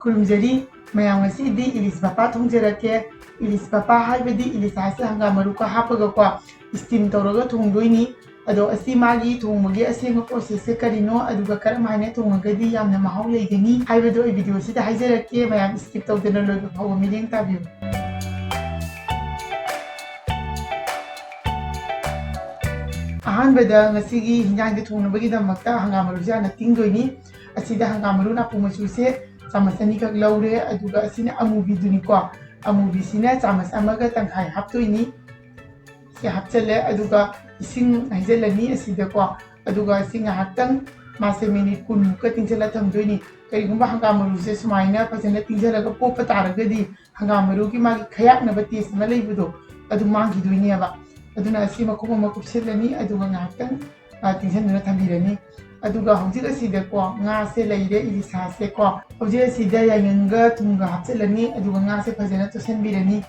ꯈꯨꯔꯨꯝꯖꯔꯤ ꯃꯌꯥꯝ ꯉꯁꯤꯗꯤ ꯏꯂꯤꯁ ꯃꯄꯥ ꯊꯣꯡꯖꯔꯛꯀꯦ ꯏꯂꯤꯁ ꯃꯄꯥ ꯍꯥꯏꯕꯗꯤ ꯏꯂꯤꯁ ꯍꯥꯏꯁꯦ ꯍꯪꯒꯥꯝ ꯃꯔꯨꯀ ꯍꯥꯞꯄꯒꯀꯣ ꯁ꯭ꯇꯤꯝ ꯇꯧꯔꯒ ꯊꯣꯡꯗꯣꯏꯅꯤ ꯑꯗꯣ ꯑꯁꯤ ꯃꯥꯒꯤ ꯊꯣꯡꯕꯒꯤ ꯑꯁꯦꯡꯕ ꯄ꯭ꯔꯣꯁꯦꯁꯁꯦ ꯀꯔꯤꯅꯣ ꯑꯗꯨꯒ ꯀꯔꯝꯍꯥꯏꯅ ꯊꯣꯡꯉꯒꯗꯤ ꯌꯥꯝꯅ ꯃꯍꯥꯎ ꯂꯩꯒꯅꯤ ꯍꯥꯏꯕꯗꯣ ꯑꯩ ꯚꯤꯗꯤꯑꯣꯁꯤꯗ ꯍꯥꯏꯖꯔꯛꯀꯦ ꯃꯌꯥꯝ ꯁ꯭ꯀꯤꯞ ꯇꯧꯗꯅ ꯂꯣꯏꯕ ꯐꯥꯎꯕ ꯃꯤꯠꯌꯦꯡ ꯇꯥꯕꯤꯌꯨ ꯑꯍꯥꯟꯕꯗ ꯉꯁꯤꯒꯤ ꯍꯤꯟꯖꯥꯡꯁꯦ ꯊꯣꯡꯅꯕꯒꯤꯗꯃꯛꯇ ꯍꯪꯒꯥꯝ ꯃꯔꯨꯁꯦ ꯍꯥꯟꯅ ꯇꯤꯡꯗꯣꯏꯅꯤ ꯑꯁꯤꯗ ꯍꯪꯒꯥꯝ ꯃꯔꯨ ꯅꯥꯄꯨ ꯃꯆꯨꯁꯦ ꯆꯥꯃꯁ ꯑꯅꯤꯈꯛ ꯂꯧꯔꯦ ꯑꯗꯨꯒ ꯑꯁꯤꯅ ꯑꯃꯨꯕꯤꯗꯨꯅꯤꯀꯣ ꯑꯃꯨꯕꯤꯁꯤꯅ ꯆꯥꯃꯁ ꯑꯃꯒ ꯇꯪꯈꯥꯏ ꯍꯥꯞꯇꯣꯏꯅꯤ ꯁꯤ ꯍꯥꯞꯆꯜꯂꯦ ꯑꯗꯨꯒ ꯏꯁꯤꯡ ꯍꯩꯖꯤꯜꯂꯅꯤ ꯑꯁꯤꯗꯀꯣ ꯑꯗꯨꯒ ꯁꯤ ꯉꯥꯏꯍꯥꯛꯇꯪ ꯃꯥꯁꯦ ꯃꯤꯅꯤꯠ 10ꯃꯨꯛꯀ ꯇꯤꯡꯁꯤꯜꯂ ꯊꯝꯗꯣꯏꯅꯤ ꯀꯔꯤꯒꯨꯝꯕ ꯍꯪꯒꯥꯝ ꯃꯔꯨꯁꯦ ꯁꯨꯃꯥꯏꯅ ꯐꯖꯅ ꯇꯤꯡꯁꯤꯜꯂꯒ ꯄꯣꯞꯄ ꯇꯥꯔꯒꯗꯤ ꯍꯪꯒꯥꯝ ꯃꯔꯨꯒꯤ ꯃꯥꯒꯤ ꯈꯌꯥꯛꯅꯕ ꯇꯦꯁ ꯑꯃ ꯂꯩꯕꯗꯣ ꯑꯗꯨ ꯃꯥꯡꯈꯤꯗꯣꯏꯅꯦꯕ ꯑꯗꯨꯅ ꯑꯁꯤ ꯃꯈꯨꯝ ꯑꯃ ꯀꯨꯞꯁꯤꯜꯂꯅꯤ ꯑꯗꯨꯒ ꯉꯥꯏꯍꯥꯛꯇꯪ ꯇꯤꯡꯁꯤꯟꯗꯨꯅ ꯊꯝꯕꯤꯔꯅꯤ ꯑꯗꯨꯒ ꯍꯧꯖꯤꯛ ꯑꯁꯤꯗꯀꯣ ꯉꯥꯁꯦ ꯂꯩꯔꯦ ꯏꯂꯤꯁꯥꯁꯦꯀꯣ ꯍꯧꯖꯤꯛ ꯑꯁꯤꯗ ꯌꯥꯏꯉꯪꯒ ꯊꯨꯝꯒ ꯍꯥꯞꯆꯤꯜꯂꯅꯤ ꯑꯗꯨꯒ ꯉꯥꯁꯦ ꯐꯖꯅ ꯇꯣꯠꯁꯤꯟꯕꯤꯔꯅꯤ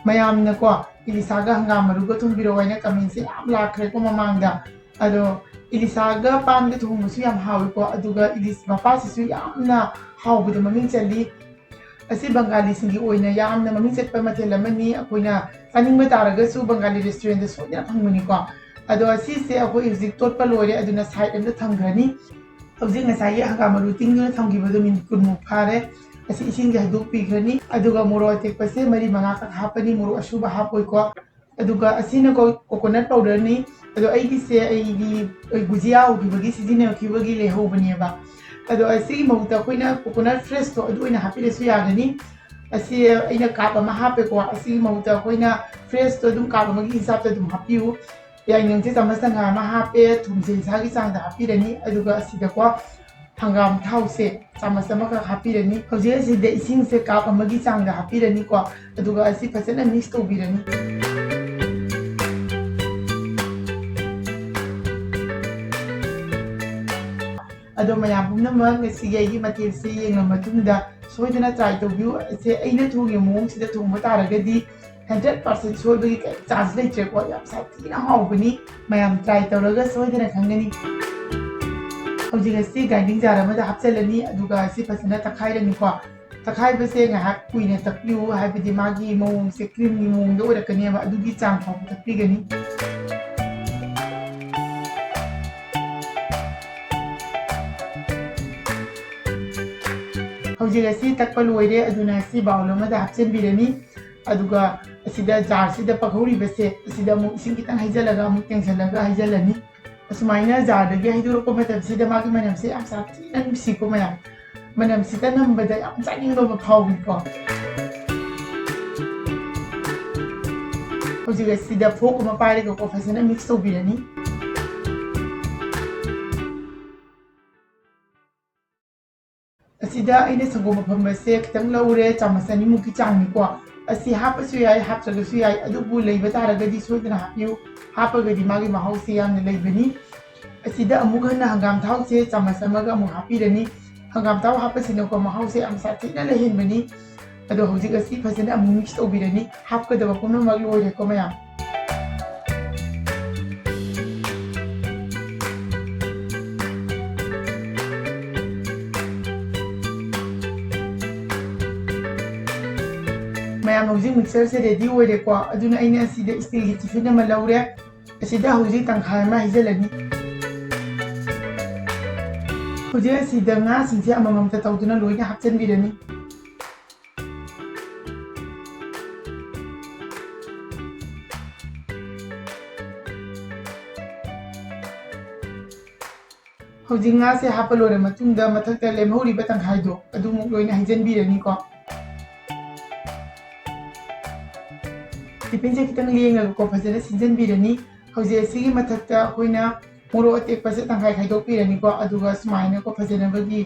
ꯃꯌꯥꯝꯅꯀꯣ ꯏꯂꯤꯁꯥꯒ ꯍꯪꯒꯥꯝ ꯃꯔꯨꯒ ꯊꯣꯡꯕꯤꯔꯛꯑꯣ ꯍꯥꯏꯅ ꯀꯃꯦꯟꯁꯦ ꯌꯥꯝ ꯂꯥꯛꯈ꯭ꯔꯦꯀꯣ ꯃꯃꯥꯡꯗ ꯑꯗꯣ ꯏꯂꯤꯁꯥꯒ ꯄꯥꯟꯒ ꯊꯣꯡꯕꯁꯨ ꯌꯥꯝ ꯍꯥꯎꯋꯤꯀꯣ ꯑꯗꯨꯒ ꯏꯂꯤꯁ ꯃꯄꯥꯁꯤꯁꯨ ꯌꯥꯝꯅ ꯍꯥꯎꯕꯗ ꯃꯃꯤꯡ ꯆꯠꯂꯤ ꯑꯁꯤ ꯕꯪꯒꯥꯂꯤꯁꯤꯡꯒꯤ ꯑꯣꯏꯅ ꯌꯥꯝꯅ ꯃꯃꯤꯡ ꯆꯠꯄ ꯃꯊꯦꯜ ꯑꯃꯅꯤ ꯑꯩꯈꯣꯏꯅ ꯆꯥꯅꯤꯡꯕ ꯇꯥꯔꯒꯁꯨ ꯕꯪꯒꯥꯂꯤ ꯔꯦꯁꯇꯨꯔꯦꯟꯗ ꯁꯣꯏꯗꯅ ꯐꯪꯕꯅꯤꯀꯣ ꯑꯗꯣ ꯑꯁꯤꯁꯦ ꯑꯩꯈꯣꯏ ꯍꯧꯖꯤꯛ ꯇꯣꯠꯄ ꯂꯣꯏꯔꯦ ꯑꯗꯨꯅ ꯁꯥꯏꯠ ꯑꯃꯗ ꯊꯝꯈ꯭ꯔꯅꯤ ꯍꯧꯖꯤꯛ ꯉꯁꯥꯏꯒꯤ ꯍꯪꯒꯥꯝ ꯃꯔꯨ ꯇꯤꯡꯗꯨꯅ ꯊꯝꯈꯤꯕꯗꯣ ꯃꯤꯅꯤꯠ 10ꯃꯨꯛ ꯐꯥꯔꯦ ꯑꯁꯤ ꯏꯁꯤꯡꯁꯦ ꯍꯩꯗꯣꯛꯄꯤꯈ꯭ꯔꯅꯤ ꯑꯗꯨꯒ ꯃꯣꯔꯣꯛ ꯑꯇꯦꯛꯄꯁꯦ 4-5ꯈꯛ ꯍꯥꯞꯄꯅꯤ ꯃꯣꯔꯣꯛ ꯑꯁꯨꯕ ꯍꯥꯞꯄꯣꯏꯀꯣ ꯑꯗꯨꯒ ꯑꯁꯤꯅ ꯀꯣꯀꯣꯅꯠ ꯄꯥꯎꯗꯔꯅꯤ ꯑꯗꯣ ꯑꯩꯒꯤꯁꯦ ꯑꯩꯒꯤ ꯒꯨꯖꯤꯌꯥ ꯍꯧꯈꯤꯕꯒꯤ ꯁꯤꯖꯤꯟꯅꯈꯤꯕꯒꯤ ꯂꯩꯍꯧꯕꯅꯦꯕ ꯑꯗꯣ ꯑꯁꯤꯒꯤ ꯃꯍꯨꯠꯇ ꯑꯩꯈꯣꯏꯅ ꯀꯣꯀꯣꯅꯠ ꯐ꯭ꯔꯦꯁꯇꯣ ꯑꯗꯨ ꯑꯣꯏꯅ ꯍꯥꯞꯄꯤꯔꯁꯨ ꯌꯥꯒꯅꯤ ꯑꯁꯤ ꯑꯩꯅ ꯀꯥꯞ ꯑꯃ ꯍꯥꯞꯄꯦꯀꯣ ꯑꯁꯤꯒꯤ ꯃꯍꯨꯠꯇ ꯑꯩꯈꯣꯏꯅ ꯐ꯭ꯔꯦꯁꯇꯣ ꯑꯗꯨꯝ ꯀꯥꯞ ꯑꯃꯒꯤ ꯍꯤसाꯕꯇ ꯑꯗꯨꯝ ꯍꯥꯞꯄꯤꯌꯨ ꯌꯥꯏꯉꯪꯁꯦ ꯆꯥꯃꯁ ꯇꯪꯈꯥꯏ ꯑꯃ ꯍꯥꯞꯄꯦ ꯊꯨꯝꯁꯦ ꯏꯁꯥꯒꯤ ꯆꯥꯡꯗ ꯍꯥꯞꯄꯤꯔꯅꯤ ꯑꯗꯨꯒ ꯑꯁꯤꯗꯀꯣ ꯍꯪꯒꯥꯝ ꯊꯥꯎꯁꯦ ꯆꯥꯃꯁ ꯑꯃꯈꯛ ꯍꯥꯞꯄꯤꯔꯅꯤ ꯍꯧꯖꯤꯛ ꯑꯁꯤꯗ ꯏꯁꯤꯡꯁꯦ ꯀꯥꯞ ꯑꯃꯒꯤ ꯆꯥꯡꯗ ꯍꯥꯞꯄꯤꯔꯅꯤꯀꯣ ꯑꯗꯨꯒ ꯑꯁꯤ ꯐꯖꯅ ꯃꯤꯛꯁ ꯇꯧꯕꯤꯔꯅꯤ ꯑꯗꯣ ꯃꯌꯥꯝ ꯄꯨꯝꯅꯃꯛ ꯉꯁꯤꯒꯤ ꯑꯩꯒꯤ ꯃꯊꯦꯜꯁꯤ ꯌꯦꯡꯂꯕ ꯃꯇꯨꯡꯗ ꯁꯣꯏꯗꯅ ꯇ꯭ꯔꯥꯏ ꯇꯧꯕꯤꯌꯨ ꯑꯁꯦ ꯑꯩꯅ ꯊꯣꯡꯉꯤꯕ ꯃꯑꯣꯡꯁꯤꯗ ꯊꯣꯡꯕ ꯇꯥꯔꯒꯗꯤ 100% ꯁꯣꯏꯕꯒꯤ ꯀꯩ ꯆꯥꯟꯁ ꯂꯩꯇ꯭ꯔꯦꯀꯣ ꯌꯥꯝ ꯁꯥꯊꯤꯅ ꯍꯥꯎꯕꯅꯤ ꯃꯌꯥꯝ ꯇ꯭ꯔꯥꯏ ꯇꯧꯔꯒ ꯁꯣꯏꯗꯅ ꯈꯪꯒꯅꯤ ꯍꯧꯖꯤꯛ ꯑꯁꯤ ꯒ꯭ꯔꯥꯏꯟꯗꯤꯡ ꯖꯥꯔ ꯑꯃꯗ ꯍꯥꯞꯆꯤꯜꯂꯅꯤ ꯑꯗꯨꯒ ꯑꯁꯤ ꯐꯖꯅ ꯇꯛꯈꯥꯏꯔꯅꯤꯀꯣ ꯇꯛꯈꯥꯏꯕꯁꯦ ꯉꯥꯏꯍꯥꯛ ꯀꯨꯏꯅ ꯇꯛꯄꯤꯌꯨ ꯍꯥꯏꯕꯗꯤ ꯃꯥꯒꯤ ꯃꯑꯣꯡꯁꯦ ꯀ꯭रीमꯒꯤ ꯃꯑꯣꯡꯗ ꯑꯣꯏꯔꯛꯀꯅꯦꯕ ꯑꯗꯨꯒꯤ ꯆꯥꯡ ꯐꯥꯎꯕ ꯇꯛꯄꯤꯒꯅꯤ ꯍꯧꯖꯤꯛ ꯑꯁꯤ ꯇꯛꯄ ꯂꯣꯏꯔꯦ ꯑꯗꯨꯅ ꯑꯁꯤ ꯕꯥꯎꯜ ꯑꯃꯗ ꯍꯥꯞꯆꯤꯟꯕꯤꯔꯅꯤ ꯑꯗꯨꯒ ꯑꯁꯤꯗ ꯖꯥꯔꯁꯤꯗ ꯄꯛꯍꯧꯔꯤꯕꯁꯦ ꯑꯁꯤꯗ ꯑꯃꯨꯛ ꯏꯁꯤꯡ ꯈꯤꯇꯪ ꯍꯩꯖꯤꯜꯂꯒ ꯑꯃꯨꯛ ꯇꯦꯡꯁꯤꯜꯂꯒ ꯍꯩꯖꯤꯜꯂꯅꯤ ꯑꯁꯨꯃꯥꯏꯅ ꯖꯥꯔꯗꯒꯤ ꯍꯩꯗꯣꯔꯛꯄ ꯃꯇꯝꯁꯤꯗ ꯃꯥꯒꯤ ꯃꯅꯝꯁꯦ ꯌꯥꯝ ꯁꯥꯊꯤꯅ ꯅꯨꯡꯁꯤꯀꯣ ꯃꯌꯥꯝ ꯃꯅꯝꯁꯤꯗ ꯅꯝꯕꯗ ꯌꯥꯝ ꯆꯥꯅꯤꯡꯕ ꯑꯃ ꯐꯥꯎꯏꯀꯣ ꯍꯧꯖꯤꯛ ꯑꯁꯤꯗ ꯐꯣꯛ ꯑꯃ ꯄꯥꯏꯔꯒꯀꯣ ꯐꯖꯅ ꯃꯤꯛꯁ ꯇꯧꯕꯤꯔꯅꯤ ꯑꯁꯤꯗ ꯑꯩꯅ ꯁꯪꯒꯣꯝ ꯑꯐꯝꯕꯁꯦ ꯈꯤꯇꯪ ꯂꯧꯔꯦ ꯆꯥꯃꯁ 2ꯃꯨꯛꯀꯤ ꯆꯥꯡꯅꯤꯀꯣ ꯑꯁꯤ ꯍꯥꯞꯄꯁꯨ ꯌꯥꯏ ꯍꯥꯞꯇ꯭ꯔꯒꯁꯨ ꯌꯥꯏ ꯑꯗꯨꯕꯨ ꯂꯩꯕ ꯇꯥꯔꯒꯗꯤ ꯁꯣꯏꯗꯅ ꯍꯥꯞꯄꯤꯌꯨ ꯍꯥꯞꯄꯒꯗꯤ ꯃꯥꯒꯤ ꯃꯍꯥꯎꯁꯦ ꯌꯥꯝꯅ ꯂꯩꯕꯅꯤ ꯑꯁꯤꯗ ꯑꯃꯨꯛ ꯍꯟꯅ ꯍꯪꯒꯥꯝ ꯊꯥꯎꯁꯦ ꯆꯥꯃꯁ ꯑꯃꯒ ꯑꯃꯨꯛ ꯍꯥꯞꯄꯤꯔꯅꯤ ꯍꯪꯒꯥꯝ ꯊꯥꯎ ꯍꯥꯞꯄꯁꯤꯅꯀꯣ ꯃꯍꯥꯎꯁꯦ ꯌꯥꯝ ꯁꯥꯊꯤꯅ ꯂꯩꯍꯟꯕꯅꯤ ꯑꯗꯣ ꯍꯧꯖꯤꯛ ꯑꯁꯤ ꯐꯖꯅ ꯑꯃꯨꯛ ꯃꯤꯛꯁ ꯇꯧꯕꯤꯔꯅꯤ ꯍꯥꯞꯀꯗꯕ ꯄꯨꯝꯅꯃꯛ ꯂꯣꯏꯔꯦꯀꯣ ꯃꯌꯥꯝ ꯃꯌꯥꯝ ꯍꯧꯖꯤꯛ ꯃꯤꯛꯁꯔꯁꯦ ꯔꯦꯗꯤ ꯑꯣꯏꯔꯦꯀꯣ ꯑꯗꯨꯅ ꯑꯩꯅ ꯑꯁꯤꯗ ꯁ꯭ꯇꯤꯜꯒꯤ ꯇꯤꯐꯤꯟ ꯑꯃ ꯂꯧꯔꯦ ꯑꯁꯤꯗ ꯍꯧꯖꯤꯛ ꯇꯪꯈꯥꯏ ꯑꯃ ꯍꯩꯖꯤꯜꯂꯅꯤ ꯍꯧꯖꯤꯛ ꯑꯁꯤꯗ ꯉꯥꯁꯤꯡꯁꯦ ꯑꯃꯃꯝꯇ ꯇꯧꯗꯨꯅ ꯂꯣꯏꯅ ꯍꯥꯞꯆꯤꯟꯕꯤꯔꯅꯤ ꯍꯧꯖꯤꯛ ꯉꯥꯁꯦ ꯍꯥꯞꯄ ꯂꯣꯏꯔ ꯃꯇꯨꯡꯗ ꯃꯊꯛꯇ ꯂꯦꯝꯍꯧꯔꯤꯕ ꯇꯪꯈꯥꯏꯗꯣ ꯑꯗꯨꯃꯨꯛ ꯂꯣꯏꯅ ꯍꯩꯖꯤꯟꯕꯤꯔꯅꯤꯀꯣ ꯇꯤꯐꯤꯟꯁꯦ खितंग ꯂꯦꯡꯉꯒꯀꯣ ꯐꯖꯅ ꯁꯤꯟꯖꯤꯟꯕꯤꯔꯅꯤ ꯍꯧꯖꯤꯛ ꯑꯁꯤꯒꯤ ꯃꯊꯛꯇ ꯑꯩꯈꯣꯏꯅ ꯃꯣꯔꯣꯛ ꯑꯇꯦꯛꯄꯁꯦ ꯇꯪꯈꯥꯏ ꯈꯥꯏꯗꯣꯛꯄꯤꯔꯅꯤꯀꯣ ꯑꯗꯨꯒ ꯁꯨꯃꯥꯏꯅꯀꯣ ꯐꯖꯅꯕꯒꯤ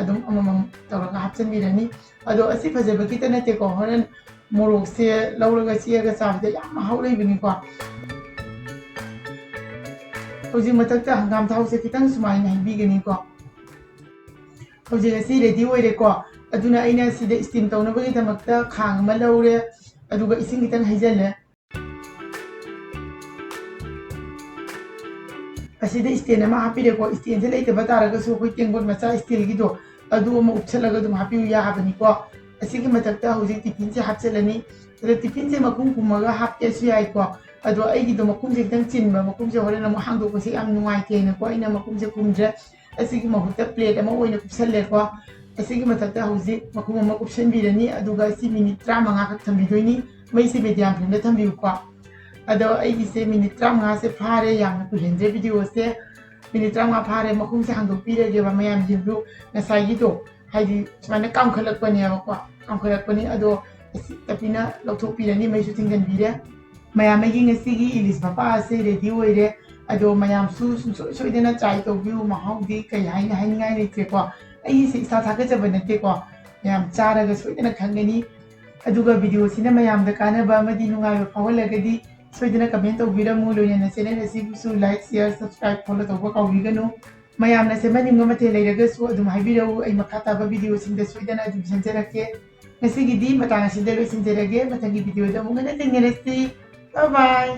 ꯑꯗꯨꯝ ꯑꯃꯃꯝ ꯇꯧꯔꯒ ꯍꯥꯞꯆꯤꯟꯕꯤꯔꯅꯤ ꯑꯗꯣ ꯑꯁꯤ ꯐꯖꯕꯒꯤꯇ ꯅꯠꯇꯦꯀꯣ ꯍꯣꯔꯦꯟ ꯃꯣꯔꯣꯛꯁꯦ ꯂꯧꯔꯒ ꯆꯤꯛꯑꯒ ꯆꯥꯕꯗ ꯌꯥꯝ ꯃꯍꯥꯎ ꯂꯩꯕꯅꯤꯀꯣ ꯍꯧꯖꯤꯛ ꯃꯊꯛꯇ ꯍꯪꯒꯥꯝ ꯊꯥꯎꯁꯦ खितंग ꯁꯨꯃꯥꯏꯅ ꯍꯩꯕꯤꯒꯅꯤꯀꯣ ꯍꯧꯖꯤꯛ ꯑꯁꯤ ꯔꯦꯗꯤ ꯑꯣꯏꯔꯦꯀꯣ ꯑꯗꯨꯅ ꯑꯩꯅ ꯁꯤꯗ ꯁ꯭ꯇꯤꯝ ꯇꯧꯅꯕꯒꯤꯗꯃꯛꯇ ꯈꯥꯡ ꯑꯃ ꯂꯧꯔꯦ ꯑꯗꯨꯒ ꯏꯁꯤꯡ ꯈꯤꯇꯪ ꯍꯩꯖꯤꯜꯂꯦ ꯑꯁꯤꯗ ꯁ꯭ꯇꯦꯟ ꯑꯃ ꯍꯥꯞꯄꯤꯔꯦꯀꯣ ꯁ꯭ꯇꯦꯟꯁꯦ ꯂꯩꯇꯕ ꯇꯥꯔꯒꯁꯨ ꯑꯩꯈꯣꯏ ꯇꯦꯡꯀꯣꯠ ꯃꯆꯥ ꯁ꯭ꯇꯤꯜꯒꯤꯗꯣ ꯑꯗꯨ ꯑꯃ ꯎꯞꯁꯜꯂꯒ ꯑꯗꯨꯝ ꯍꯥꯞꯄꯤꯌꯨ ꯌꯥꯕꯅꯤꯀꯣ ꯑꯁꯤꯒꯤ ꯃꯊꯛꯇ ꯍꯧꯖꯤꯛ ꯇꯤꯐꯤꯟꯁꯦ ꯍꯥꯞꯆꯤꯜꯂꯅꯤ ꯑꯗ ꯇꯤꯐꯤꯟꯁꯦ ꯃꯈꯨꯝ ꯈꯨꯝꯃꯒ ꯍꯥꯞꯀꯦꯁꯨ ꯌꯥꯏꯀꯣ ꯑꯗꯣ ꯑꯩꯒꯤꯗꯣ ꯃꯈꯨꯝꯁꯦ ꯈꯤꯇꯪ ꯆꯤꯟꯕ ꯃꯈꯨꯝꯁꯦ ꯍꯣꯔꯦꯟ ꯑꯃꯨꯛ ꯍꯥꯡꯗꯣꯛꯄꯁꯦ ꯌꯥꯝ ꯅꯨꯡꯉꯥꯏꯇꯦꯅꯀꯣ ꯑꯩꯅ ꯃꯈꯨꯝꯁꯦ ꯈꯨꯝꯗ꯭ꯔꯦ ꯑꯁꯤꯒꯤ ꯃꯍꯨꯠꯇ ꯄ꯭ꯂꯦꯠ ꯑꯃ ꯑꯣꯏꯅ ꯀꯨꯞꯁꯜꯂꯦꯀꯣ ꯑꯁꯤꯒꯤ ꯃꯊꯛꯇ ꯍꯧꯖꯤꯛ ꯃꯈꯨꯝ ꯑꯃ ꯀꯨꯞꯁꯟꯕꯤꯔꯅꯤ ꯑꯗꯨꯒ ꯁꯤ ꯃꯤꯅꯤꯠ 35 ꯈꯛ ꯊꯝꯕꯤꯗꯣꯏꯅꯤ ꯃꯩꯁꯦ ꯃꯦꯗꯤꯌꯝ ꯐ꯭ꯂꯦꯝꯗ ꯊꯝꯕꯤꯌꯨꯀꯣ ꯑꯗꯣ ꯑꯩꯒꯤꯁꯦ ꯃꯤꯅꯤꯠ 35ꯁꯦ ꯐꯥꯔꯦ ꯌꯥꯝꯅ ꯀꯨꯏꯍꯟꯗ꯭ꯔꯦ ꯚꯤꯗꯤꯑꯣꯁꯦ ꯃꯤꯅꯤꯠ 35 ꯐꯥꯔꯦ ꯃꯈꯨꯝꯁꯦ ꯍꯥꯡꯗꯣꯛꯄꯤꯔꯒꯦꯕ ꯃꯌꯥꯝ ꯌꯦꯡꯕꯤꯌꯨ ꯉꯁꯥꯏꯒꯤꯗꯣ ꯍꯥꯏꯗꯤ ꯁꯨꯃꯥꯏꯅ ꯀꯥꯝꯈꯠꯂꯛꯄꯅꯦꯕꯀꯣ ꯀꯥꯝꯈꯠꯂꯛꯄꯅꯤ ꯑꯗꯣ ꯇꯞꯄꯤꯅ ꯂꯧꯊꯣꯛꯄꯤꯔꯅꯤ ꯃꯩꯁꯨ ꯊꯤꯡꯖꯤꯟꯕꯤꯔꯦ ꯃꯌꯥꯝ ꯑꯩꯒꯤ ꯉꯁꯤꯒꯤ ꯏꯂꯤꯁ ꯃꯄꯥ ꯑꯁꯦ ꯔꯦꯗꯤ ꯑꯣꯏꯔꯦ ꯑꯗꯣ ꯃꯌꯥꯝꯁꯨ ꯁꯨꯡꯁꯣꯏ ꯁꯣꯏꯗꯅ ꯇ꯭ꯔꯥꯏ ꯇꯧꯕꯤꯌꯨ ꯃꯍꯥꯎꯗꯤ ꯀꯩ ꯍꯥꯏꯅꯤꯡꯉꯥꯏ ꯂꯩꯇ꯭ꯔꯦꯀꯣ ꯑꯩꯒꯤꯁꯦ ꯏꯁꯥ ꯊꯥꯒꯠꯆꯕ ꯅꯠꯇꯦꯀꯣ ꯃꯌꯥꯝ ꯆꯥꯔꯒ ꯁꯣꯏꯗꯅ ꯈꯪꯒꯅꯤ ꯑꯗꯨꯒ ꯚꯤꯗꯤꯑꯣꯁꯤꯅ ꯃꯌꯥꯝꯗ ꯀꯥꯟꯅꯕ ꯑꯃꯗꯤ ꯅꯨꯡꯉꯥꯏꯕ ꯐꯥꯎꯍꯜꯂꯒꯗꯤ ꯁꯣꯏꯗꯅ ꯀꯃꯦꯟ ꯇꯧꯕꯤꯔꯝꯃꯨ ꯂꯣꯏꯅꯅ ꯆꯦꯅꯦꯜ ꯑꯁꯤꯕꯨꯁꯨ ꯂꯥꯏꯛ ꯁꯤꯌꯔ ꯁꯕꯁꯀ꯭ꯔꯥꯏꯕ ꯐꯣꯂꯣ ꯇꯧꯕ ꯀꯥꯎꯕꯤꯒꯅꯨ ꯃꯌꯥꯝꯅ ꯁꯦꯝꯍꯟꯅꯤꯡꯕ ꯃꯊꯦꯜ ꯂꯩꯔꯒꯁꯨ ꯑꯗꯨꯝ ꯍꯥꯏꯕꯤꯔꯛꯎ ꯑꯩ ꯃꯈꯥ ꯇꯥꯕ ꯚꯤꯗꯤꯑꯣꯁꯤꯡꯗ ꯁꯣꯏꯗꯅ ꯑꯗꯨꯝ ꯁꯦꯝꯖꯔꯛꯀꯦ ꯉꯁꯤꯒꯤꯗꯤ ꯃꯇꯥꯡ ꯑꯁꯤꯗ ꯂꯣꯏꯁꯤꯟꯖꯔꯒꯦ ꯃꯊꯪꯒꯤ ꯚꯤꯗꯤꯑꯣꯗ ꯑꯃꯨꯛ ꯍꯟꯅ ꯊꯦꯡꯅꯔꯁꯤ ꯕꯥꯏ ꯕꯥꯏ